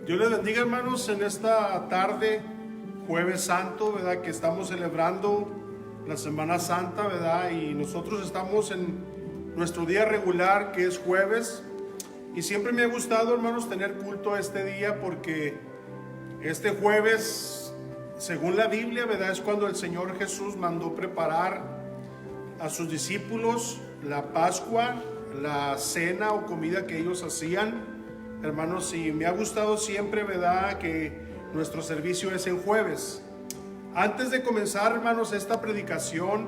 Dios les bendiga, hermanos, en esta tarde, Jueves Santo, ¿verdad? Que estamos celebrando la Semana Santa, ¿verdad? Y nosotros estamos en nuestro día regular, que es jueves. Y siempre me ha gustado, hermanos, tener culto este día porque este jueves, según la Biblia, ¿verdad? Es cuando el Señor Jesús mandó preparar a sus discípulos la Pascua, la cena o comida que ellos hacían. Hermanos, y me ha gustado siempre, ¿verdad?, que nuestro servicio es en jueves. Antes de comenzar, hermanos, esta predicación,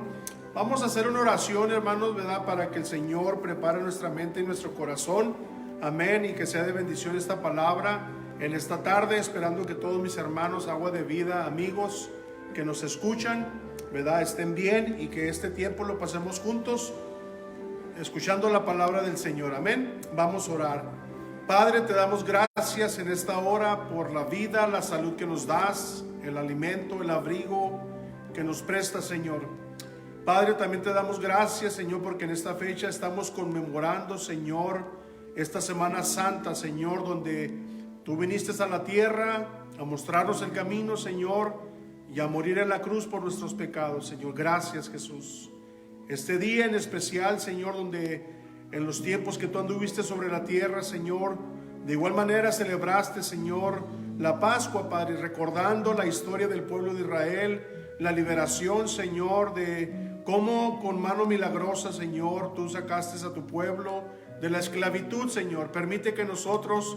vamos a hacer una oración, hermanos, ¿verdad?, para que el Señor prepare nuestra mente y nuestro corazón. Amén, y que sea de bendición esta palabra en esta tarde, esperando que todos mis hermanos, agua de vida, amigos que nos escuchan, ¿verdad?, estén bien y que este tiempo lo pasemos juntos, escuchando la palabra del Señor. Amén. Vamos a orar. Padre, te damos gracias en esta hora por la vida, la salud que nos das, el alimento, el abrigo que nos prestas, Señor. Padre, también te damos gracias, Señor, porque en esta fecha estamos conmemorando, Señor, esta Semana Santa, Señor, donde tú viniste a la tierra a mostrarnos el camino, Señor, y a morir en la cruz por nuestros pecados, Señor. Gracias, Jesús. Este día en especial, Señor, donde en los tiempos que tú anduviste sobre la tierra, Señor, de igual manera celebraste, Señor, la Pascua, Padre, recordando la historia del pueblo de Israel, la liberación, Señor, de cómo con mano milagrosa, Señor, tú sacaste a tu pueblo de la esclavitud, Señor. Permite que nosotros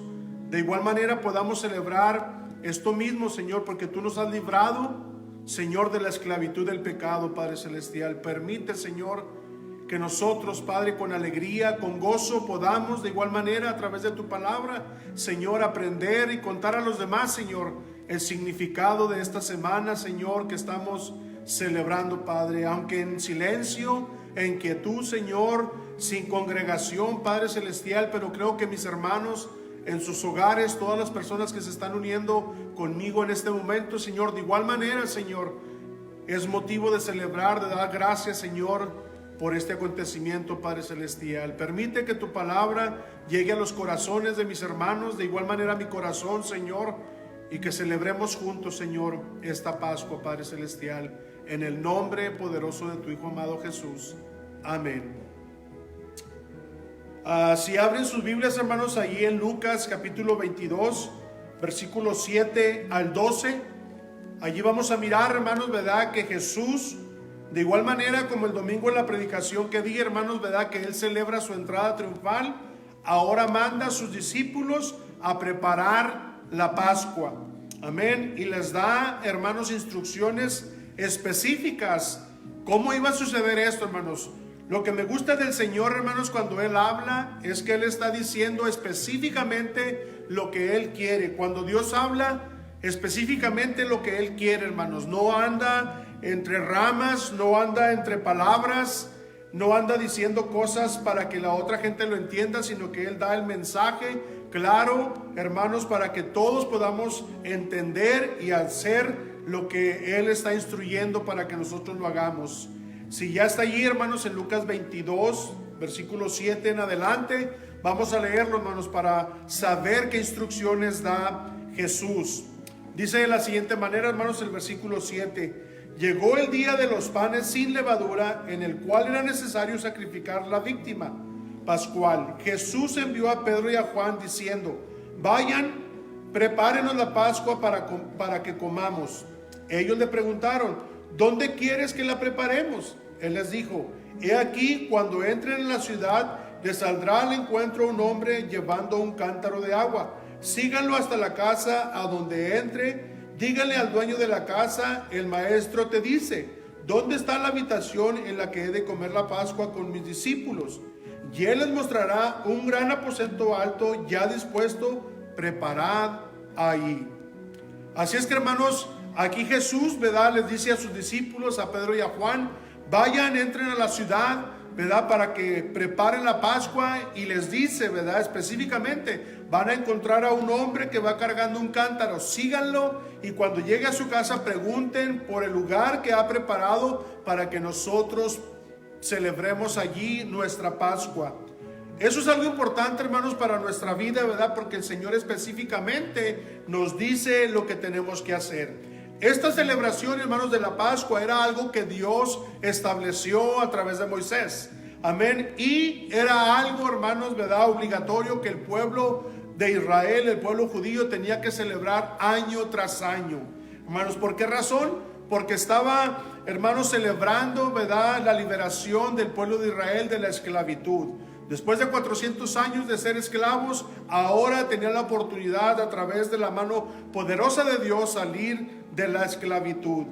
de igual manera podamos celebrar esto mismo, Señor, porque tú nos has librado, Señor, de la esclavitud del pecado, Padre Celestial. Permite, Señor, que nosotros, Padre, con alegría, con gozo, podamos de igual manera a través de tu palabra, Señor, aprender y contar a los demás, Señor, el significado de esta semana, Señor, que estamos celebrando, Padre, aunque en silencio, en quietud, Señor, sin congregación, Padre Celestial, pero creo que mis hermanos en sus hogares, todas las personas que se están uniendo conmigo en este momento, Señor, de igual manera, Señor, es motivo de celebrar, de dar gracias, Señor, por este acontecimiento, Padre Celestial. Permite que tu palabra llegue a los corazones de mis hermanos, de igual manera a mi corazón, Señor, y que celebremos juntos, Señor, esta Pascua, Padre Celestial, en el nombre poderoso de tu Hijo amado Jesús. Amén. Si abren sus Biblias, hermanos, ahí en Lucas capítulo 22, versículos 7 al 12, allí vamos a mirar, hermanos, ¿verdad?, que Jesús, de igual manera como el domingo en la predicación que di, hermanos, ¿verdad?, que Él celebra su entrada triunfal, ahora manda a sus discípulos a preparar la Pascua. Amén. Y les da, hermanos, instrucciones específicas. ¿Cómo iba a suceder esto, hermanos? Lo que me gusta del Señor, hermanos, cuando Él habla, es que Él está diciendo específicamente lo que Él quiere. Cuando Dios habla, específicamente lo que Él quiere, hermanos. No anda entre ramas, no anda entre palabras, no anda diciendo cosas para que la otra gente lo entienda, sino que Él da el mensaje claro, hermanos, para que todos podamos entender y hacer lo que Él está instruyendo para que nosotros lo hagamos. Si ya está allí, hermanos, en Lucas 22, versículo 7 en adelante, vamos a leerlo, hermanos, para saber qué instrucciones da Jesús. Dice de la siguiente manera, hermanos, el versículo 7: Llegó el día de los panes sin levadura, en el cual era necesario sacrificar la víctima pascual. Jesús envió a Pedro y a Juan diciendo: vayan, prepárenos la Pascua para que comamos. Ellos le preguntaron: ¿dónde quieres que la preparemos? Él les dijo: he aquí, cuando entren en la ciudad, les saldrá al encuentro un hombre llevando un cántaro de agua. Síganlo hasta la casa a donde entre. Díganle al dueño de la casa: el maestro te dice, ¿dónde está la habitación en la que he de comer la Pascua con mis discípulos? Y él les mostrará un gran aposento alto ya dispuesto, preparad ahí. Así es que, hermanos, aquí Jesús, ¿verdad?, les dice a sus discípulos, a Pedro y a Juan: vayan, entren a la ciudad, ¿verdad?, para que preparen la Pascua. Y les dice, ¿verdad?, específicamente, van a encontrar a un hombre que va cargando un cántaro, síganlo, y cuando llegue a su casa pregunten por el lugar que ha preparado para que nosotros celebremos allí nuestra Pascua. Eso es algo importante, hermanos, para nuestra vida, ¿verdad? Porque el Señor específicamente nos dice lo que tenemos que hacer. Esta celebración, hermanos, de la Pascua era algo que Dios estableció a través de Moisés. Amén. Y era algo, hermanos, ¿verdad?, obligatorio que el pueblo de Israel, el pueblo judío, tenía que celebrar año tras año. Hermanos, ¿por qué razón? Porque estaba, hermanos, celebrando, ¿verdad?, la liberación del pueblo de Israel de la esclavitud. Después de 400 años de ser esclavos, ahora tenían la oportunidad, a través de la mano poderosa de Dios, salir de la esclavitud.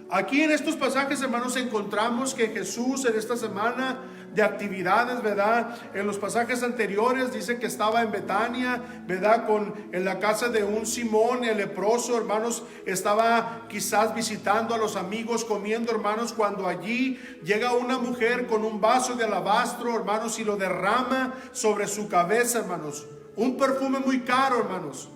Aquí en estos pasajes, hermanos, encontramos que Jesús en esta semana de actividades, ¿verdad?, en los pasajes anteriores dice que estaba en Betania, ¿verdad?, en la casa de un Simón el leproso, hermanos, estaba quizás visitando a los amigos, comiendo, hermanos, cuando allí llega una mujer con un vaso de alabastro, hermanos, y lo derrama sobre su cabeza, hermanos, un perfume muy caro, hermanos.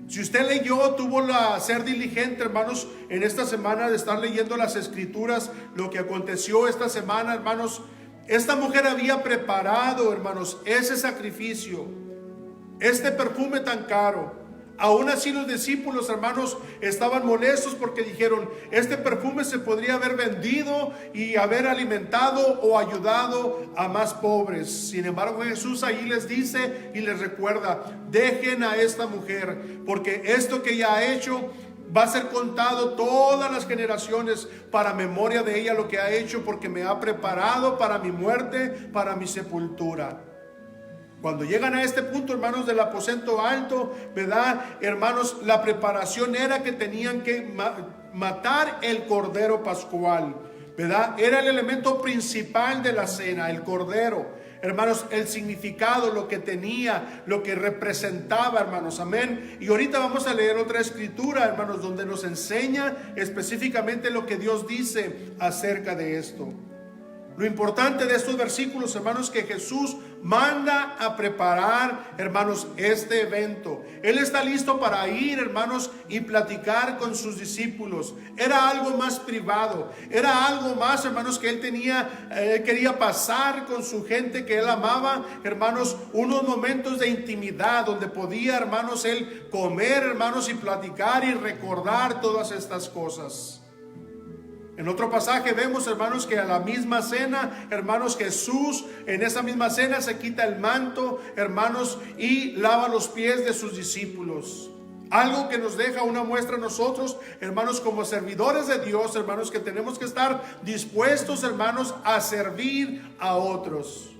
Si usted leyó, tuvo ser diligente, hermanos, en esta semana de estar leyendo las escrituras, lo que aconteció esta semana, hermanos, esta mujer había preparado, hermanos, ese sacrificio, este perfume tan caro. Aún así los discípulos, hermanos, estaban molestos porque dijeron, este perfume se podría haber vendido y haber alimentado o ayudado a más pobres. Sin embargo, Jesús ahí les dice y les recuerda, dejen a esta mujer, porque esto que ella ha hecho va a ser contado todas las generaciones para memoria de ella, lo que ha hecho, porque me ha preparado para mi muerte, para mi sepultura. Cuando llegan a este punto, hermanos, del aposento alto, ¿verdad? Hermanos, la preparación era que tenían que matar el cordero pascual, ¿verdad? Era el elemento principal de la cena, el cordero. Hermanos, el significado, lo que tenía, lo que representaba, hermanos, amén. Y ahorita vamos a leer otra escritura, hermanos, donde nos enseña específicamente lo que Dios dice acerca de esto. Lo importante de estos versículos, hermanos, que Jesús manda a preparar, hermanos, este evento. Él está listo para ir, hermanos, y platicar con sus discípulos. Era algo más privado, era algo más, hermanos, que él quería pasar con su gente que él amaba, hermanos, unos momentos de intimidad donde podía, hermanos, él comer, hermanos, y platicar y recordar todas estas cosas. En otro pasaje vemos, hermanos, que a la misma cena, hermanos, Jesús en esa misma cena se quita el manto, hermanos, y lava los pies de sus discípulos. Algo que nos deja una muestra a nosotros, hermanos, como servidores de Dios, hermanos, que tenemos que estar dispuestos, hermanos, a servir a otros.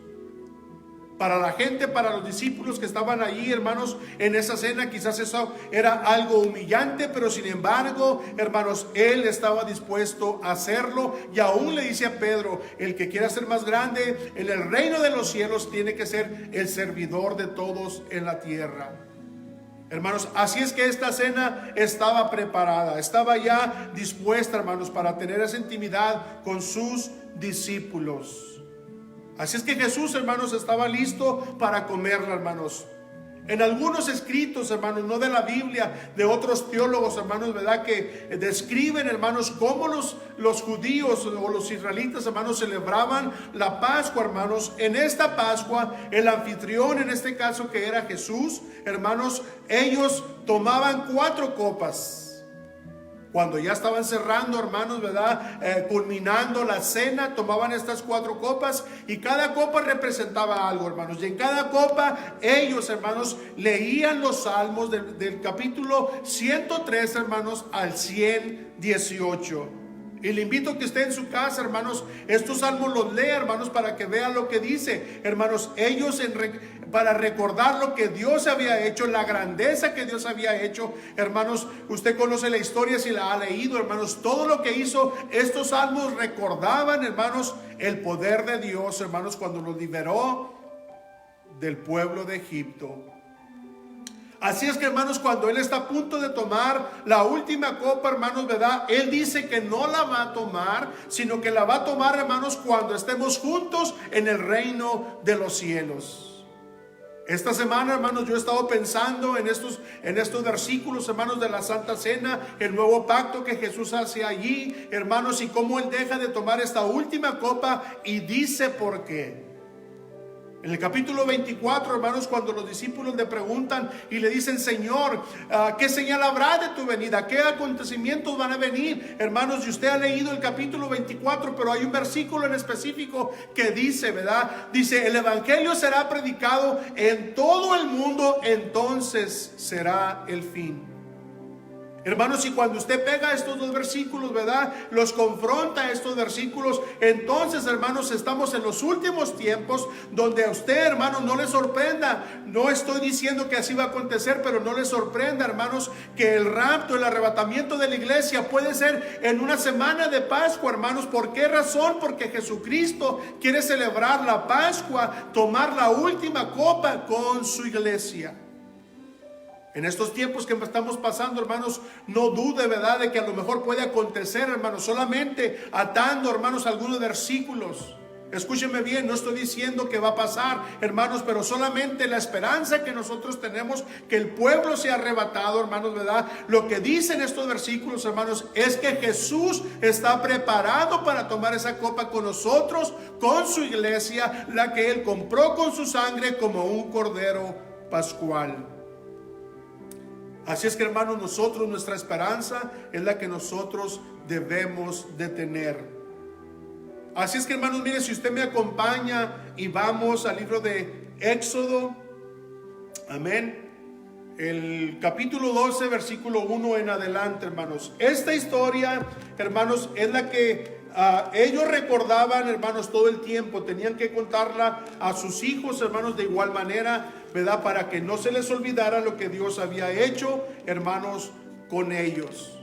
Para la gente, para los discípulos que estaban allí, hermanos, en esa cena, quizás eso era algo humillante, pero sin embargo, hermanos, él estaba dispuesto a hacerlo. Y aún le dice a Pedro, el que quiera ser más grande en el reino de los cielos tiene que ser el servidor de todos en la tierra. Hermanos, así es que esta cena estaba preparada, estaba ya dispuesta, hermanos, para tener esa intimidad con sus discípulos. Así es que Jesús, hermanos, estaba listo para comerla, hermanos. En algunos escritos, hermanos, no de la Biblia, de otros teólogos, hermanos, ¿verdad?, que describen, hermanos, cómo los judíos o los israelitas, hermanos, celebraban la Pascua, hermanos. En esta Pascua, el anfitrión, en este caso que era Jesús, hermanos, ellos tomaban 4 copas. Cuando ya estaban cerrando, hermanos, ¿verdad?, culminando la cena, tomaban estas 4 copas y cada copa representaba algo, hermanos. Y en cada copa ellos, hermanos, leían los salmos del capítulo 103, hermanos, al 118. Y le invito a que esté en su casa, hermanos, estos salmos los lea, hermanos, para que vea lo que dice, hermanos. Ellos para recordar lo que Dios había hecho, la grandeza que Dios había hecho, hermanos. Usted conoce la historia si la ha leído, hermanos. Todo lo que hizo, estos salmos recordaban, hermanos, el poder de Dios, hermanos, cuando los liberó del pueblo de Egipto. Así es que, hermanos, cuando él está a punto de tomar la última copa, hermanos, ¿verdad?, él dice que no la va a tomar, sino que la va a tomar, hermanos, cuando estemos juntos en el reino de los cielos. Esta semana, hermanos, yo he estado pensando en estos versículos, hermanos, de la Santa Cena, el nuevo pacto que Jesús hace allí, hermanos, y cómo él deja de tomar esta última copa y dice por qué. En el capítulo 24, hermanos, cuando los discípulos le preguntan y le dicen: Señor, ¿qué señal habrá de tu venida? ¿Qué acontecimientos van a venir? Hermanos, y usted ha leído el capítulo 24, pero hay un versículo en específico que dice, ¿verdad? Dice: el evangelio será predicado en todo el mundo, entonces será el fin. Hermanos, y cuando usted pega estos dos versículos, ¿verdad?, los confronta estos versículos, entonces, hermanos, estamos en los últimos tiempos, donde a usted, hermanos, no le sorprenda. No estoy diciendo que así va a acontecer, pero no le sorprenda, hermanos, que el rapto, el arrebatamiento de la iglesia puede ser en una semana de Pascua, hermanos. ¿Por qué razón? Porque Jesucristo quiere celebrar la Pascua, tomar la última copa con su iglesia. En estos tiempos que estamos pasando, hermanos, no dude, ¿verdad?, de que a lo mejor puede acontecer, hermanos, solamente atando, hermanos, algunos versículos. Escúchenme bien, no estoy diciendo que va a pasar, hermanos, pero solamente la esperanza que nosotros tenemos, que el pueblo sea arrebatado, hermanos, ¿verdad? Lo que dicen estos versículos, hermanos, es que Jesús está preparado para tomar esa copa con nosotros, con su iglesia, la que Él compró con su sangre como un cordero pascual. Así es que, hermanos, nosotros, nuestra esperanza es la que nosotros debemos de tener. Así es que, hermanos, mire, si usted me acompaña y vamos al libro de Éxodo, amén, el capítulo 12, versículo 1 en adelante, hermanos. Esta historia, hermanos, es la que ellos recordaban, hermanos, todo el tiempo. Tenían que contarla a sus hijos, hermanos, de igual manera, ¿verdad?, para que no se les olvidara lo que Dios había hecho, hermanos, con ellos.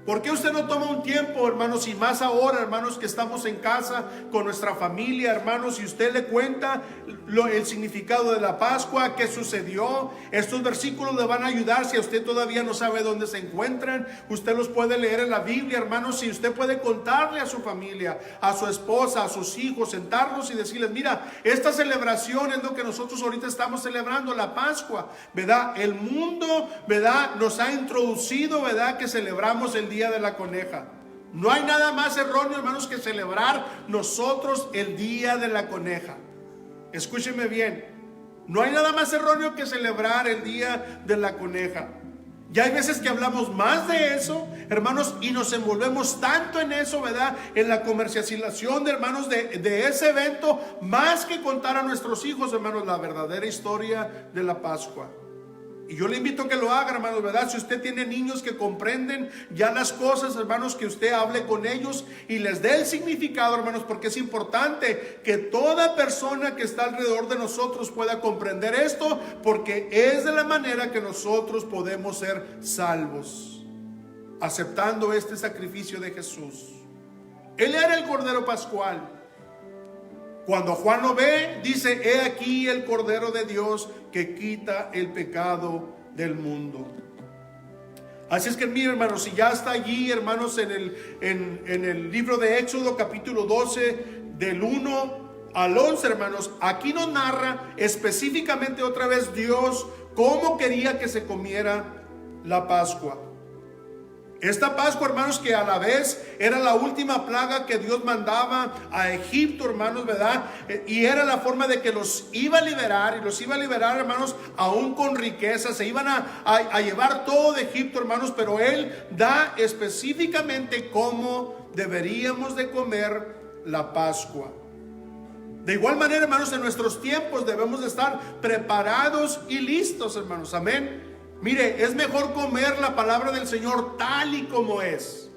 ¿Por qué usted no toma un tiempo, hermanos, y más ahora, hermanos, que estamos en casa con nuestra familia, hermanos, y usted le cuenta el significado de la Pascua, qué sucedió? Estos versículos le van a ayudar. Si usted todavía no sabe dónde se encuentran, usted los puede leer en la Biblia, hermanos, y usted puede contarle a su familia, a su esposa, a sus hijos, sentarlos y decirles: mira, esta celebración es lo que nosotros ahorita estamos celebrando, la Pascua, ¿verdad? El mundo, ¿verdad?, nos ha introducido, ¿verdad?, que celebramos el Día de la Coneja. No hay nada más erróneo, hermanos, que celebrar nosotros el Día de la Coneja. Escúcheme bien, no hay nada más erróneo que celebrar el Día de la Coneja. Ya hay veces que hablamos más de eso, hermanos, y nos envolvemos tanto en eso, ¿verdad?, en la comercialización de, hermanos, de ese evento, más que contar a nuestros hijos, hermanos, la verdadera historia de la Pascua. Y yo le invito a que lo haga, hermanos, ¿verdad? Si usted tiene niños que comprenden ya las cosas, hermanos, que usted hable con ellos y les dé el significado, hermanos, porque es importante que toda persona que está alrededor de nosotros pueda comprender esto, porque es de la manera que nosotros podemos ser salvos, aceptando este sacrificio de Jesús. Él era el Cordero Pascual. Cuando Juan lo ve, dice: he aquí el Cordero de Dios que quita el pecado del mundo. Así es que, miren, hermanos, si ya está allí, hermanos, en el libro de Éxodo, capítulo 12, del 1 al 11, hermanos, aquí nos narra específicamente otra vez Dios cómo quería que se comiera la Pascua. Esta Pascua, hermanos, que a la vez era la última plaga que Dios mandaba a Egipto, hermanos, ¿verdad? Y era la forma de que los iba a liberar, y los iba a liberar, hermanos, aún con riqueza. Se iban a llevar todo de Egipto, hermanos, pero Él da específicamente cómo deberíamos de comer la Pascua. De igual manera, hermanos, en nuestros tiempos debemos de estar preparados y listos, hermanos, amén. Mire, es mejor comer la palabra del Señor tal y como es.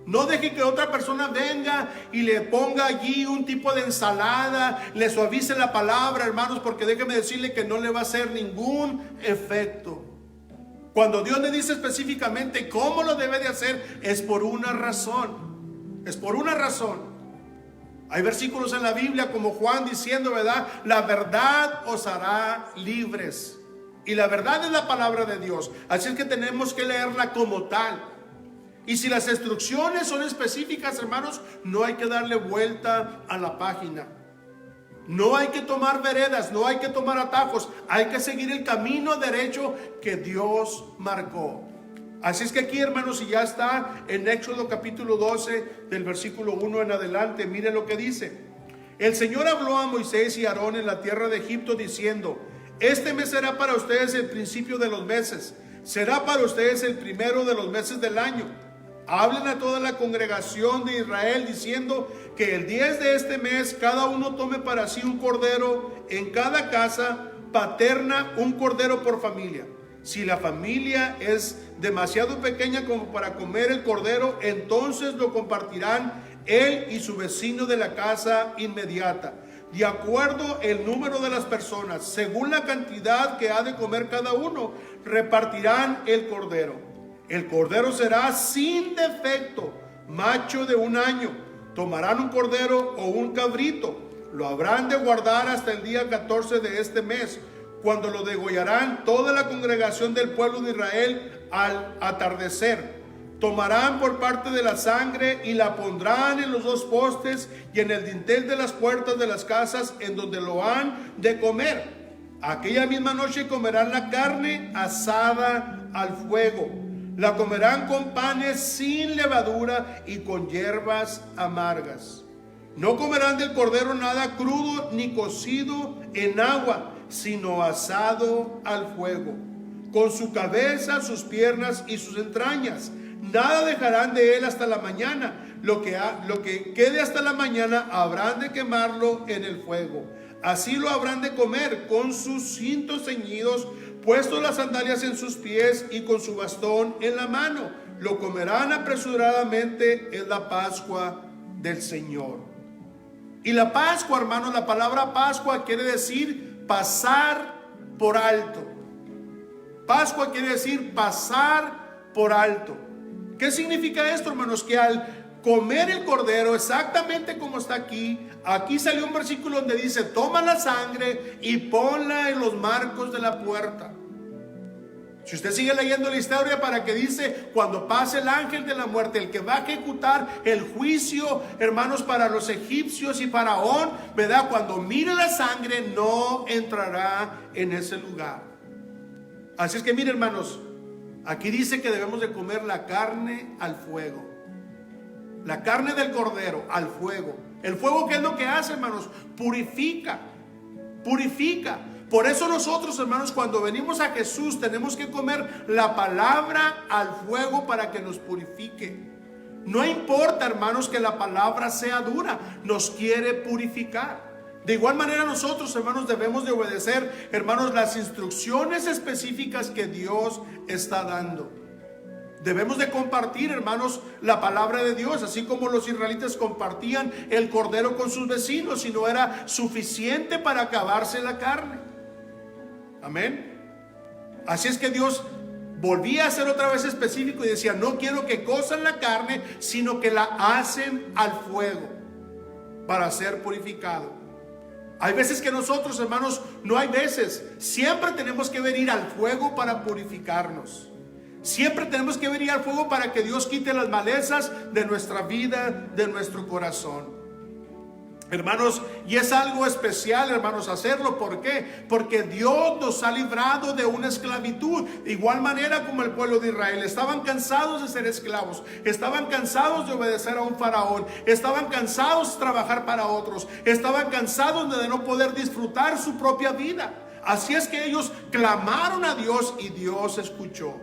No deje que otra persona venga y le ponga allí un tipo de ensalada, le suavice la palabra, hermanos, porque déjeme decirle que no le va a hacer ningún efecto. Cuando Dios le dice específicamente cómo lo debe de hacer, es por una razón. Es por una razón. Hay versículos en la Biblia como Juan diciendo, ¿verdad?, la verdad os hará libres. Y la verdad es la palabra de Dios. Así es que tenemos que leerla como tal. Y si las instrucciones son específicas, hermanos, no hay que darle vuelta a la página. No hay que tomar veredas, no hay que tomar atajos. Hay que seguir el camino derecho que Dios marcó. Así es que aquí, hermanos, si ya está en Éxodo capítulo 12, del versículo 1 en adelante, mire lo que dice. El Señor habló a Moisés y a Aarón en la tierra de Egipto diciendo: este mes será para ustedes el principio de los meses, será para ustedes el primero de los meses del año. Hablen a toda la congregación de Israel diciendo que el 10 de este mes cada uno tome para sí un cordero en cada casa paterna, un cordero por familia. Si la familia es demasiado pequeña como para comer el cordero, entonces lo compartirán él y su vecino de la casa inmediata, de acuerdo el número de las personas, según la cantidad que ha de comer cada uno, repartirán el cordero. El cordero será sin defecto, macho de 1 año. Tomarán un cordero o un cabrito, lo habrán de guardar hasta el día 14 de este mes, cuando lo degollarán toda la congregación del pueblo de Israel al atardecer. Tomarán por parte de la sangre y la pondrán en los 2 postes y en el dintel de las puertas de las casas en donde lo han de comer. Aquella misma noche comerán la carne asada al fuego. La comerán con panes sin levadura y con hierbas amargas. No comerán del cordero nada crudo ni cocido en agua, sino asado al fuego, con su cabeza, sus piernas y sus entrañas. Nada dejarán de él hasta la mañana. Lo que quede hasta la mañana habrán de quemarlo en el fuego. Así lo habrán de comer, con sus cintos ceñidos, puestos las sandalias en sus pies y con su bastón en la mano. Lo comerán apresuradamente, es la Pascua del Señor. Y la Pascua, hermanos, la palabra Pascua quiere decir pasar por alto. Pascua quiere decir pasar por alto. ¿Qué significa esto, hermanos? Que al comer el cordero, exactamente como está aquí salió un versículo donde dice: toma la sangre y ponla en los marcos de la puerta. Si usted sigue leyendo la historia, para que dice: cuando pase el ángel de la muerte, el que va a ejecutar el juicio, hermanos, para los egipcios y Faraón, ¿verdad? Cuando mire la sangre, no entrará en ese lugar. Así es que mire, hermanos, aquí dice que debemos de comer la carne al fuego. La carne del cordero al fuego. El fuego, ¿qué es lo que hace, hermanos? Purifica. Purifica. Por eso nosotros, hermanos, cuando venimos a Jesús, tenemos que comer la palabra al fuego para que nos purifique. No importa, hermanos, que la palabra sea dura, nos quiere purificar. De igual manera nosotros, hermanos, debemos de obedecer, hermanos, las instrucciones específicas que Dios está dando. Debemos de compartir, hermanos, la palabra de Dios, así como los israelitas compartían el cordero con sus vecinos, y no era suficiente para acabarse la carne. Amén. Así es que Dios volvía a ser otra vez específico y decía: no quiero que cozan la carne, sino que la hacen al fuego para ser purificado. Hay veces que nosotros, hermanos, siempre tenemos que venir al fuego para purificarnos. Siempre tenemos que venir al fuego para que Dios quite las malezas de nuestra vida, de nuestro corazón. Hermanos, y es algo especial, hermanos, hacerlo. ¿Por qué? Porque Dios nos ha librado de una esclavitud. De igual manera como el pueblo de Israel. Estaban cansados de ser esclavos. Estaban cansados de obedecer a un faraón. Estaban cansados de trabajar para otros. Estaban cansados de no poder disfrutar su propia vida. Así es que ellos clamaron a Dios y Dios escuchó.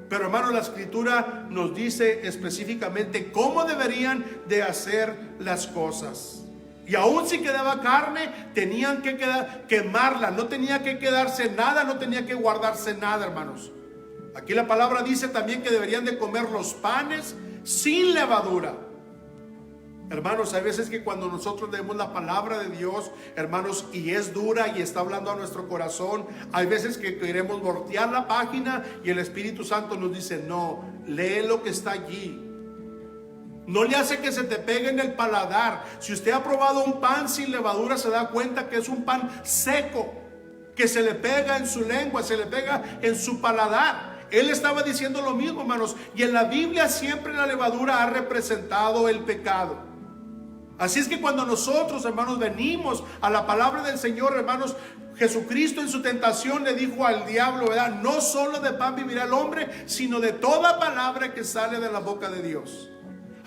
Pero, hermanos, la escritura nos dice específicamente cómo deberían de hacer las cosas. Y aún si quedaba carne, tenían que quemarla. No tenía que quedarse nada, no tenía que guardarse nada, hermanos. Aquí la palabra dice también que deberían de comer los panes sin levadura. Hermanos, hay veces que cuando nosotros leemos la palabra de Dios, hermanos, y es dura y está hablando a nuestro corazón, hay veces que queremos voltear la página y el Espíritu Santo nos dice: no, lee lo que está allí. No le hace que se te pegue en el paladar. Si usted ha probado un pan sin levadura, se da cuenta que es un pan seco, que se le pega en su lengua, se le pega en su paladar. Él estaba diciendo lo mismo, hermanos. Y en la Biblia siempre la levadura ha representado el pecado. Así es que cuando nosotros, hermanos, venimos a la palabra del Señor, hermanos, Jesucristo en su tentación le dijo al diablo, ¿verdad? No solo de pan vivirá el hombre, sino de toda palabra que sale de la boca de Dios.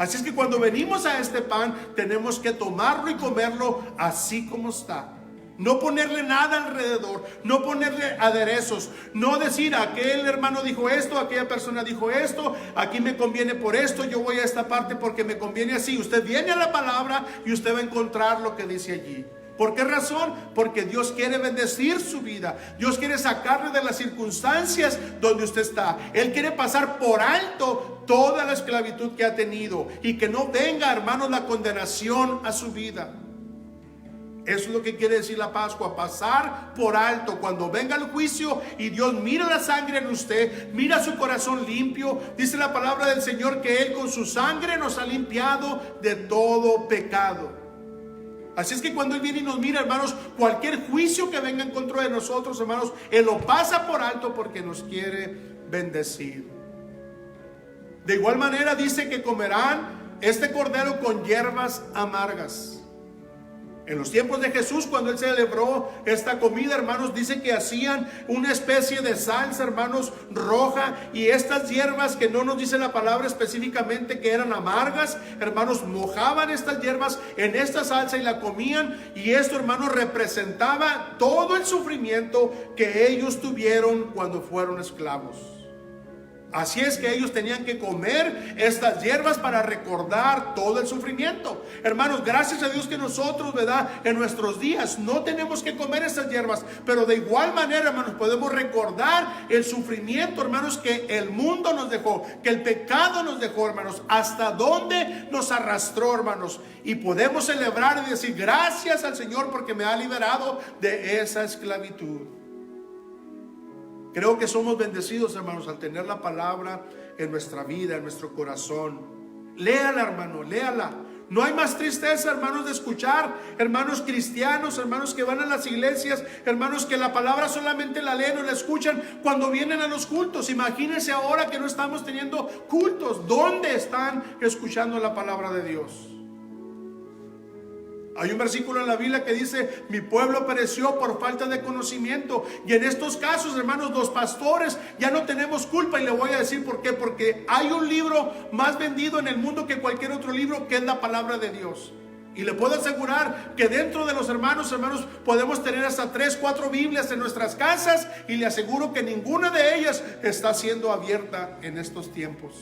Así es que cuando venimos a este pan, tenemos que tomarlo y comerlo así como está. No ponerle nada alrededor, no ponerle aderezos, no decir aquel hermano dijo esto, aquella persona dijo esto, aquí me conviene por esto, yo voy a esta parte porque me conviene así. Usted viene a la palabra y usted va a encontrar lo que dice allí. ¿Por qué razón? Porque Dios quiere bendecir su vida. Dios quiere sacarle de las circunstancias donde usted está. Él quiere pasar por alto toda la esclavitud que ha tenido y que no venga, hermanos, la condenación a su vida. Eso es lo que quiere decir la Pascua, pasar por alto. Cuando venga el juicio y Dios mira la sangre en usted, mira su corazón limpio, dice la palabra del Señor que Él con su sangre nos ha limpiado de todo pecado. Así es que cuando Él viene y nos mira, hermanos, cualquier juicio que venga en contra de nosotros, hermanos, Él lo pasa por alto porque nos quiere bendecir. De igual manera dice que comerán este cordero con hierbas amargas. En los tiempos de Jesús, cuando Él celebró esta comida, hermanos, dice que hacían una especie de salsa, hermanos, roja, y estas hierbas que no nos dice la palabra específicamente que eran amargas, hermanos, mojaban estas hierbas en esta salsa y la comían, y esto, hermanos, representaba todo el sufrimiento que ellos tuvieron cuando fueron esclavos. Así es que ellos tenían que comer estas hierbas para recordar todo el sufrimiento. Hermanos, gracias a Dios que nosotros, ¿verdad?, en nuestros días no tenemos que comer estas hierbas, pero de igual manera, hermanos, podemos recordar el sufrimiento, hermanos, que el mundo nos dejó, que el pecado nos dejó, hermanos, hasta dónde nos arrastró, hermanos, y podemos celebrar y decir gracias al Señor porque me ha liberado de esa esclavitud. Creo que somos bendecidos, hermanos, al tener la palabra en nuestra vida, en nuestro corazón. Léala, hermano, léala. No hay más tristeza, hermanos, de escuchar hermanos cristianos, hermanos que van a las iglesias, hermanos que la palabra solamente la leen o la escuchan cuando vienen a los cultos. Imagínense ahora que no estamos teniendo cultos. ¿Dónde están escuchando la palabra de Dios? Hay un versículo en la Biblia que dice: mi pueblo pereció por falta de conocimiento. Y en estos casos, hermanos, los pastores ya no tenemos culpa. Y le voy a decir por qué. Porque hay un libro más vendido en el mundo que cualquier otro libro, que es la palabra de Dios. Y le puedo asegurar que dentro de los hermanos, podemos tener hasta 3, 4 Biblias en nuestras casas, y le aseguro que ninguna de ellas está siendo abierta en estos tiempos.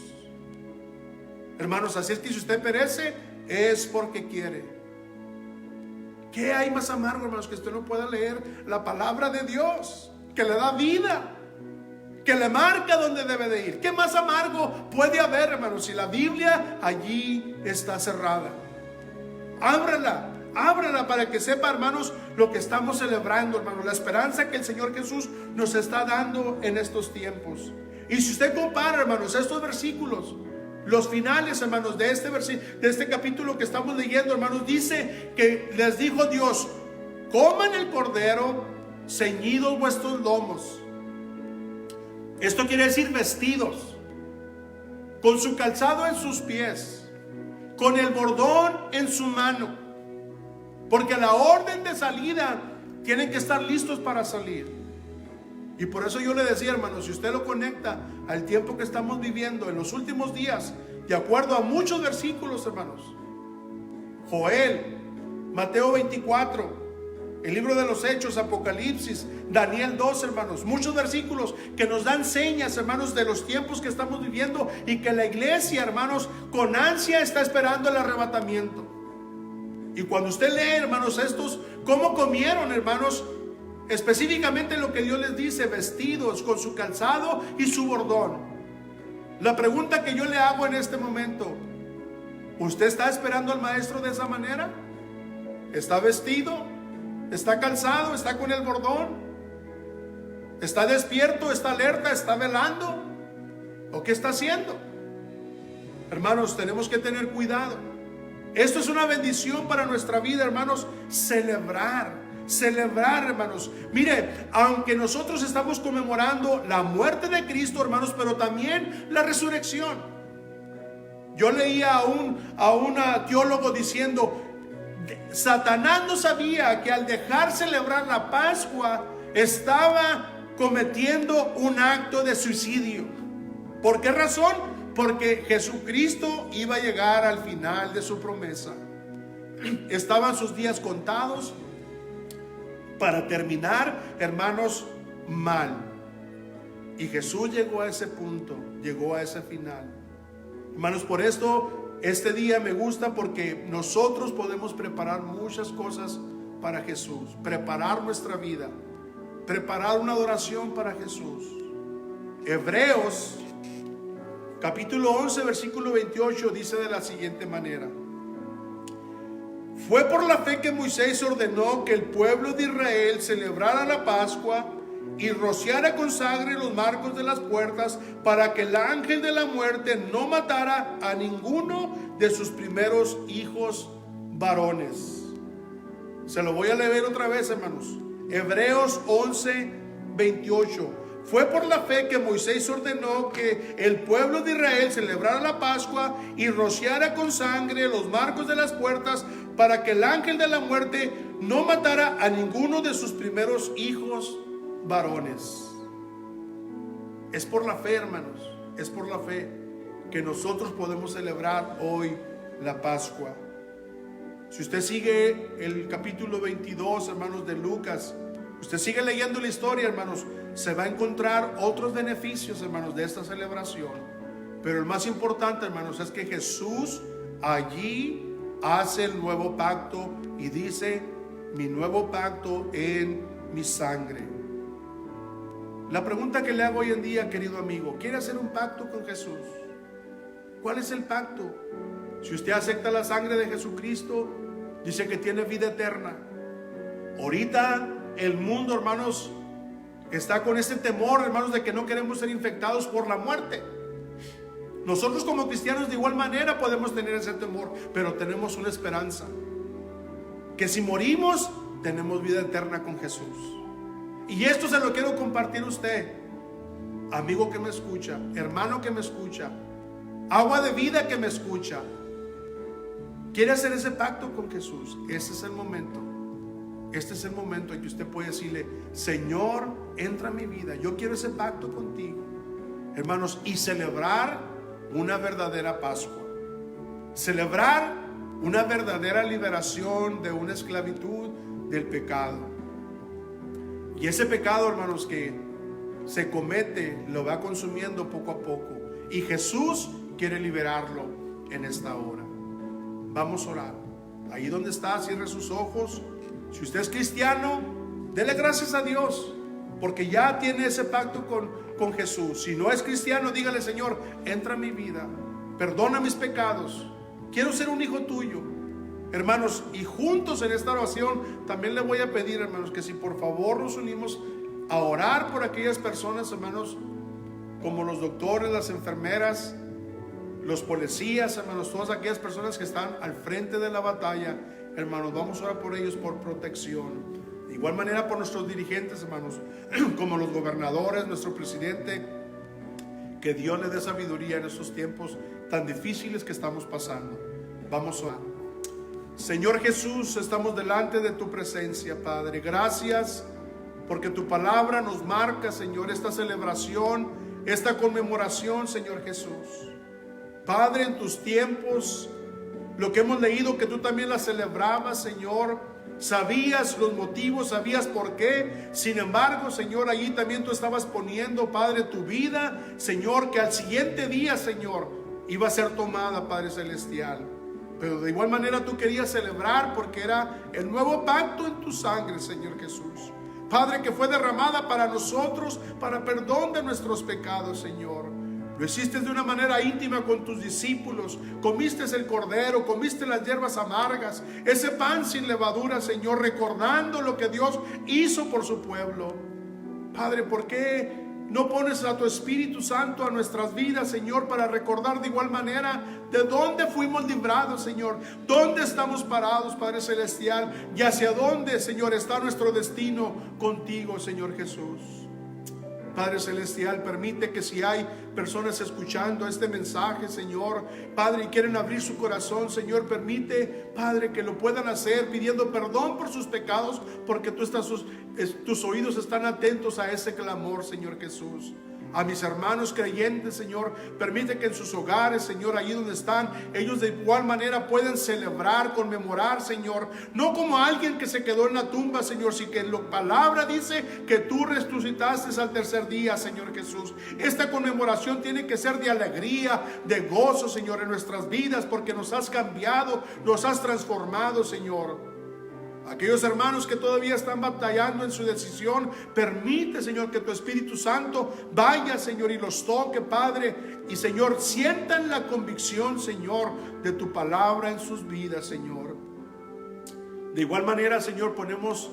Hermanos, así es que si usted perece, es porque quiere. ¿Qué hay más amargo, hermanos, que usted no pueda leer la palabra de Dios, que le da vida, que le marca dónde debe de ir? ¿Qué más amargo puede haber, hermanos, si la Biblia allí está cerrada? Ábrala para que sepa, hermanos, lo que estamos celebrando, hermanos, la esperanza que el Señor Jesús nos está dando en estos tiempos. Y si usted compara, hermanos, estos versículos, los finales, hermanos, de este capítulo que estamos leyendo, hermanos, dice que les dijo Dios: coman el cordero, ceñidos vuestros lomos. Esto quiere decir vestidos, con su calzado en sus pies, con el bordón en su mano, porque a la orden de salida tienen que estar listos para salir. Y por eso yo le decía, hermanos, si usted lo conecta al tiempo que estamos viviendo en los últimos días, de acuerdo a muchos versículos, hermanos, Joel, Mateo 24, el libro de los Hechos, Apocalipsis, Daniel 2, hermanos, muchos versículos que nos dan señas, hermanos, de los tiempos que estamos viviendo, y que la iglesia, hermanos, con ansia está esperando el arrebatamiento. Y cuando usted lee, hermanos, estos, cómo comieron, hermanos, específicamente lo que Dios les dice: vestidos, con su calzado y su bordón. La pregunta que yo le hago en este momento: ¿usted está esperando al maestro de esa manera? ¿Está vestido? ¿Está calzado? ¿Está con el bordón? ¿Está despierto? ¿Está alerta? ¿Está velando? ¿O qué está haciendo? Hermanos, tenemos que tener cuidado. Esto es una bendición para nuestra vida, hermanos. Celebrar, hermanos. Mire, aunque nosotros estamos conmemorando la muerte de Cristo, hermanos, pero también la resurrección. Yo leía a un teólogo diciendo: Satanás no sabía que al dejar celebrar la Pascua estaba cometiendo un acto de suicidio. ¿Por qué razón? porque Jesucristo iba a llegar al final de su promesa. Estaban sus días contados para terminar, hermanos, mal. Y Jesús llegó a ese punto, llegó a ese final. Hermanos, por esto este día me gusta, porque nosotros podemos preparar muchas cosas para Jesús, preparar nuestra vida, preparar una adoración para Jesús. Hebreos capítulo 11 versículo 28 dice de la siguiente manera: fue por la fe que Moisés ordenó que el pueblo de Israel celebrara la Pascua y rociara con sangre los marcos de las puertas, para que el ángel de la muerte no matara a ninguno de sus primeros hijos varones. Se lo voy a leer otra vez, hermanos. Hebreos 11, 28. Fue por la fe que Moisés ordenó que el pueblo de Israel celebrara la Pascua y rociara con sangre los marcos de las puertas, para que el ángel de la muerte no matara a ninguno de sus primeros hijos varones. Es por la fe, hermanos, es por la fe que nosotros podemos celebrar hoy la Pascua. Si usted sigue el capítulo 22, hermanos, de Lucas, usted sigue leyendo la historia, hermanos, se va a encontrar otros beneficios, hermanos, de esta celebración. Pero el más importante, hermanos, es que Jesús allí hace el nuevo pacto y dice: mi nuevo pacto en mi sangre. La pregunta que le hago hoy en día, querido amigo: ¿quiere hacer un pacto con Jesús? ¿Cuál es el pacto? Si usted acepta la sangre de Jesucristo, dice que tiene vida eterna. Ahorita el mundo, hermanos, está con ese temor, hermanos, de que no queremos ser infectados por la muerte. Nosotros como cristianos de igual manera podemos tener ese temor, pero tenemos una esperanza, que si morimos tenemos vida eterna con Jesús. Y esto se lo quiero compartir a usted, amigo que me escucha, hermano que me escucha, agua de vida que me escucha. ¿Quiere hacer ese pacto con Jesús? Este es el momento. Este es el momento en que usted puede decirle: Señor, entra a mi vida, yo quiero ese pacto contigo, hermanos, y celebrar una verdadera Pascua, celebrar una verdadera liberación de una esclavitud del pecado. Y ese pecado, hermanos, que se comete, lo va consumiendo poco a poco, y Jesús quiere liberarlo en esta hora. Vamos a orar. Ahí donde está, cierre sus ojos. Si usted es cristiano, dele gracias a Dios, porque ya tiene ese pacto con Jesús. Si no es cristiano, dígale: Señor, entra en mi vida, perdona mis pecados, quiero ser un hijo tuyo. Hermanos, y juntos en esta oración también le voy a pedir, hermanos, que si por favor nos unimos a orar por aquellas personas, hermanos, como los doctores, las enfermeras, los policías, hermanos, todas aquellas personas que están al frente de la batalla. Hermanos, vamos a orar por ellos, por protección. De igual manera por nuestros dirigentes, hermanos, como los gobernadores, nuestro presidente. Que Dios le dé sabiduría en estos tiempos tan difíciles que estamos pasando. Vamos a orar. Señor Jesús, estamos delante de tu presencia, Padre. Gracias porque tu palabra nos marca, Señor, esta celebración, esta conmemoración, Señor Jesús. Padre, en tus tiempos, lo que hemos leído, que tú también la celebrabas, Señor, sabías los motivos, sabías por qué. Sin embargo, Señor, allí también tú estabas poniendo, Padre, tu vida, Señor, que al siguiente día, Señor, iba a ser tomada, Padre Celestial. Pero de igual manera tú querías celebrar porque era el nuevo pacto en tu sangre, Señor Jesús. Padre, que fue derramada para nosotros, para perdón de nuestros pecados, Señor. Lo hiciste de una manera íntima con tus discípulos. Comiste el cordero, comiste las hierbas amargas, ese pan sin levadura, Señor, recordando lo que Dios hizo por su pueblo. Padre, ¿por qué no pones a tu Espíritu Santo a nuestras vidas, Señor, para recordar de igual manera de dónde fuimos librados, Señor? ¿Dónde estamos parados, Padre Celestial? Y hacia dónde, Señor, está nuestro destino contigo, Señor Jesús. Padre Celestial, permite que si hay personas escuchando este mensaje, Señor, Padre, y quieren abrir su corazón, Señor, permite, Padre, que lo puedan hacer pidiendo perdón por sus pecados, porque tus oídos están atentos a ese clamor, Señor Jesús. a mis hermanos creyentes, Señor. Permite que en sus hogares, Señor, allí donde están, ellos de igual manera pueden celebrar, conmemorar, Señor. No como alguien que se quedó en la tumba, Señor, sino que la palabra dice que tú resucitaste al tercer día, Señor Jesús. Esta conmemoración tiene que ser de alegría, de gozo, Señor, en nuestras vidas, porque nos has cambiado, nos has transformado, Señor. Aquellos hermanos que todavía están batallando en su decisión, permite, Señor, que tu Espíritu Santo vaya, Señor, y los toque, Padre. Y, Señor, sientan la convicción, Señor, de tu palabra en sus vidas, Señor. De igual manera, Señor, ponemos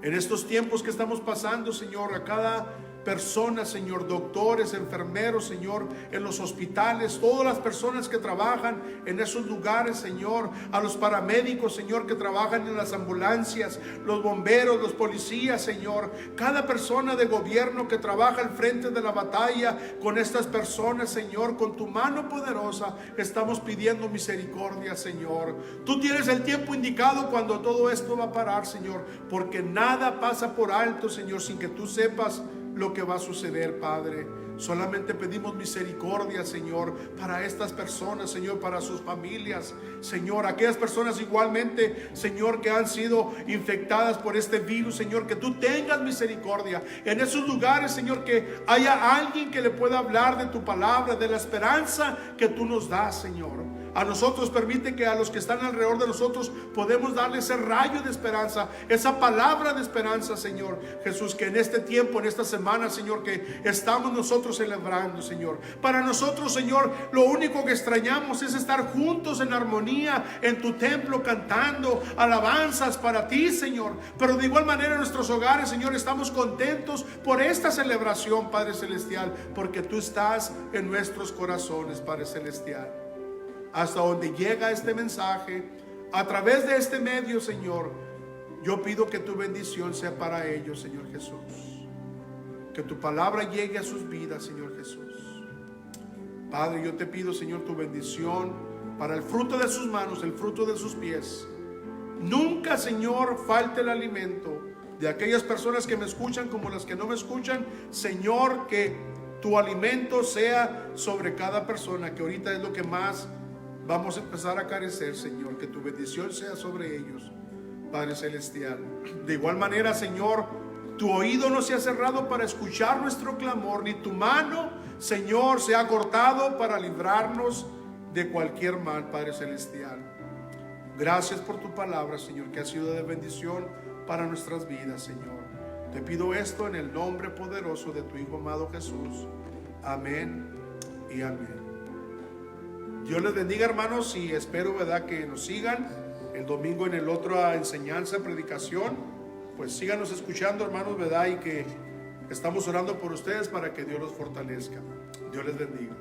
en estos tiempos que estamos pasando, Señor, a cada persona, Señor, doctores, enfermeros, Señor, en los hospitales, todas las personas que trabajan en esos lugares, Señor, a los paramédicos, Señor, que trabajan en las ambulancias, los bomberos, los policías, Señor, cada persona de gobierno que trabaja al frente de la batalla con estas personas, Señor, con tu mano poderosa estamos pidiendo misericordia, Señor. Tú tienes el tiempo indicado cuando todo esto va a parar, Señor, porque nada pasa por alto, Señor, sin que tú sepas lo que va a suceder, Padre. Solamente pedimos misericordia, Señor, para estas personas, Señor, para sus familias, Señor, aquellas personas igualmente, Señor, que han sido infectadas por este virus, Señor, que tú tengas misericordia en esos lugares, Señor, que haya alguien que le pueda hablar de tu palabra, de la esperanza que tú nos das, Señor. A nosotros permite que a los que están alrededor de nosotros podemos darle ese rayo de esperanza, esa palabra de esperanza, Señor Jesús, que en este tiempo, en esta semana, Señor, que estamos nosotros celebrando, Señor. Para nosotros, Señor, lo único que extrañamos es estar juntos en armonía en tu templo, cantando alabanzas para ti, Señor. Pero de igual manera en nuestros hogares, Señor, estamos contentos por esta celebración, Padre Celestial, porque tú estás en nuestros corazones, Padre Celestial. Hasta donde llega este mensaje, a través de este medio, Señor, yo pido que tu bendición sea para ellos, Señor Jesús. Que tu palabra llegue a sus vidas, Señor Jesús. Padre, yo te pido, Señor, tu bendición para el fruto de sus manos, el fruto de sus pies. Nunca, Señor, falte el alimento de aquellas personas que me escuchan como las que no me escuchan. Señor, que tu alimento sea sobre cada persona, que ahorita es lo que más vamos a empezar a carecer, Señor. Que tu bendición sea sobre ellos, Padre Celestial. De igual manera, Señor, tu oído no se ha cerrado para escuchar nuestro clamor, ni tu mano, Señor, se ha cortado para librarnos de cualquier mal, Padre Celestial. Gracias por tu palabra, Señor, que ha sido de bendición para nuestras vidas, Señor. Te pido esto en el nombre poderoso de tu Hijo amado Jesús. Amén y amén. Dios les bendiga, hermanos, y espero, ¿verdad?, que nos sigan el domingo en el otra enseñanza, predicación. Pues síganos escuchando, hermanos, ¿verdad? Y que estamos orando por ustedes para que Dios los fortalezca. Dios les bendiga.